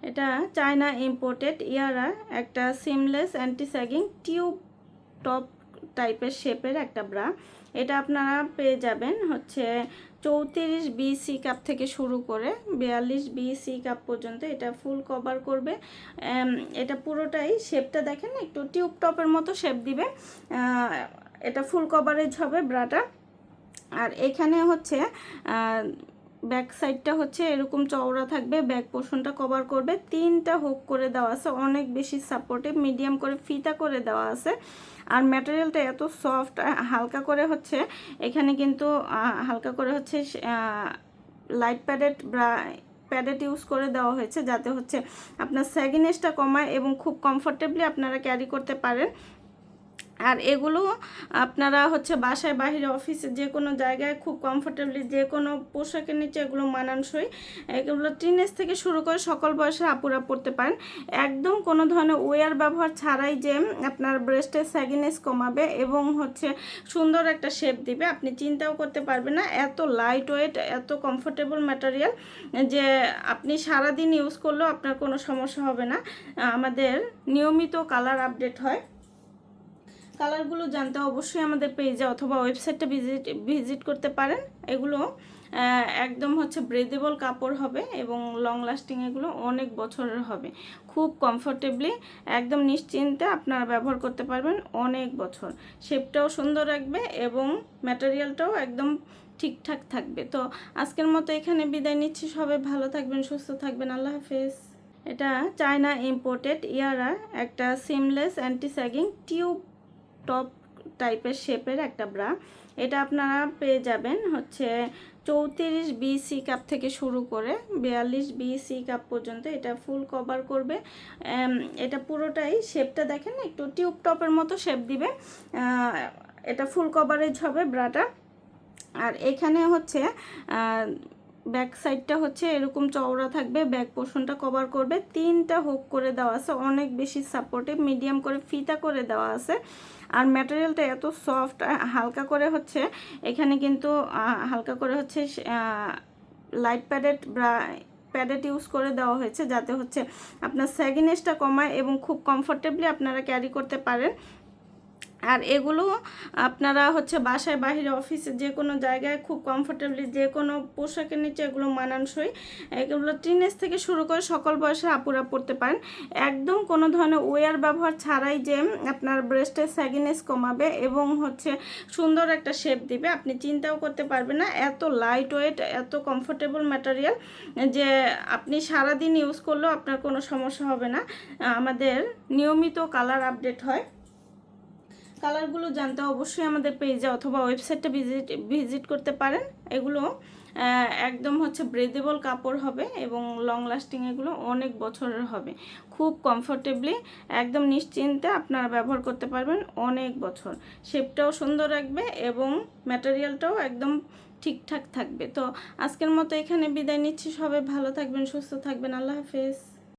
এটা China imported ইয়ারা একটা seamless anti sagging tube top টাইপের শেপের একটা ব্রা। এটা আপনারা পেয়ে যাবেন হচ্ছে 34 BC কাপ থেকে শুরু করে 42 BC কাপ পর্যন্ত। এটা ফুল কভার করবে। এটা পুরোটাই শেপটা দেখেন একটু টিউব টপের মতো শেপ দিবে। এটা ফুল কভারেজ হবে ব্রাটা। আর এখানে হচ্ছে ব্যাক সাইডটা হচ্ছে এরকম চওড়া থাকবে, ব্যাক পোর্শনটা কভার করবে। 3টা হুক করে দেওয়া আছে, অনেক বেশি সাপোর্টিভ, মিডিয়াম করে ফিতা করে দেওয়া আছে। আর ম্যাটেরিয়ালটা এত সফট, হালকা করে হচ্ছে এখানে কিন্তু হালকা করে হচ্ছে লাইট প্যাডেড ইউজ করে দেওয়া হয়েছে, যাতে হচ্ছে আপনার স্যাগিনেসটা কমায় এবং খুব কমফোর্টেবলি আপনারা ক্যারি করতে পারেন। আর এগুলো আপনারা হচ্ছে বাসায় বাহিরে অফিসে যে কোনো জায়গায় খুব কমফোর্টেবলি যে কোনো পোশাকের নিচে এগুলো মানানসই। এগুলো টিনেজ থেকে শুরু করে সকল বয়সে আপুরা পরতে পারেন। একদম কোনো ধরনের ওয়্যার ব্যবহার ছাড়াই যে আপনার ব্রেস্টের স্যাগিনেস কমাবে এবং হচ্ছে সুন্দর একটা শেপ দিবে, আপনি চিন্তাও করতে পারবেন না। এত লাইট ওয়েট, এত কমফোর্টেবল ম্যাটেরিয়াল যে আপনি সারাদিন ইউজ করলেও আপনার কোনো সমস্যা হবে না। আমাদের নিয়মিত কালার আপডেট হয়। কালারগুলো জানতে অবশ্যই আমাদের পেজে অথবা ওয়েবসাইটটা ভিজিট করতে পারেন। এগুলো একদম হচ্ছে ব্রেদেবল কাপড় হবে এবং লং লাস্টিং, এগুলো অনেক বছরের হবে। খুব কমফোর্টেবলি একদম নিশ্চিন্তে আপনারা ব্যবহার করতে পারবেন অনেক বছর। শেপটাও সুন্দর রাখবে এবং ম্যাটেরিয়ালটাও একদম ঠিকঠাক থাকবে। তো আজকের মতো এখানে বিদায় নিচ্ছি। সবাই ভালো থাকবেন, সুস্থ থাকবেন। আল্লাহ হাফেজ। এটা চায়না ইম্পোর্টেড ইয়ারা একটা seamless anti sagging tube top টাইপের শেপের একটা ব্রা। এটা আপনারা পেয়ে যাবেন হচ্ছে 34 BC কাপ থেকে শুরু করে 42 BC কাপ পর্যন্ত। এটা ফুল কভার করবে। এটা পুরোটাই শেপটা দেখেন একটু টিউব টপের মতো শেপ দিবে। এটা ফুল কভারেজ হবে ব্রাটা। আর এখানে হচ্ছে ব্যাক সাইডটা হচ্ছে এরকম চওড়া থাকবে, ব্যাক পোর্শনটা কভার করবে। 3টা হুক করে দেওয়া আছে, অনেক বেশি সাপোর্টিভ, মিডিয়াম করে ফিতা করে দেওয়া আছে। আর ম্যাটেরিয়ালটা এত সফট, হালকা করে হচ্ছে এখানে কিন্তু হালকা করে হচ্ছে লাইট প্যাডেড ইউজ করে দেওয়া হয়েছে, যাতে হচ্ছে আপনার স্যাগিনেসটা কমায় এবং খুব কমফোর্টেবলি আপনারা ক্যারি করতে পারেন। আর এগুলো আপনারা হচ্ছে বাসায় বাহিরে অফিসে যে কোনো জায়গায় খুব কমফোর্টেবলি যে কোনো পোশাকের নিচে এগুলো মানানসই। এগুলো টিনেজ থেকে শুরু করে সকল বয়সের আপুরা পরতে পারেন। একদম কোনো ধরনের ওয়্যার ব্যবহার ছাড়াই যে আপনার ব্রেস্টের স্যাগিনেস কমাবে এবং হচ্ছে সুন্দর একটা শেপ দিবে, আপনি চিন্তাও করতে পারবেন না। এত লাইট ওয়েট, এত কমফোর্টেবল ম্যাটেরিয়াল যে আপনি সারাদিন ইউজ করলেও আপনার কোনো সমস্যা হবে না। আমাদের নিয়মিত কালার আপডেট হয়। কালারগুলো জানতে অবশ্যই আমাদের পেজে অথবা ওয়েবসাইটটা ভিজিট করতে পারেন। এগুলো একদম হচ্ছে ব্রেদেবল কাপড় হবে এবং লং লাস্টিং, এগুলো অনেক বছরের হবে। খুব কমফোর্টেবলি একদম নিশ্চিন্তে আপনারা ব্যবহার করতে পারবেন অনেক বছর। শেপটাও সুন্দর রাখবে এবং ম্যাটেরিয়ালটাও একদম ঠিকঠাক থাকবে। তো আজকের মতো এখানে বিদায় নিচ্ছি। সবাই ভালো থাকবেন, সুস্থ থাকবেন। আল্লাহ হাফেজ।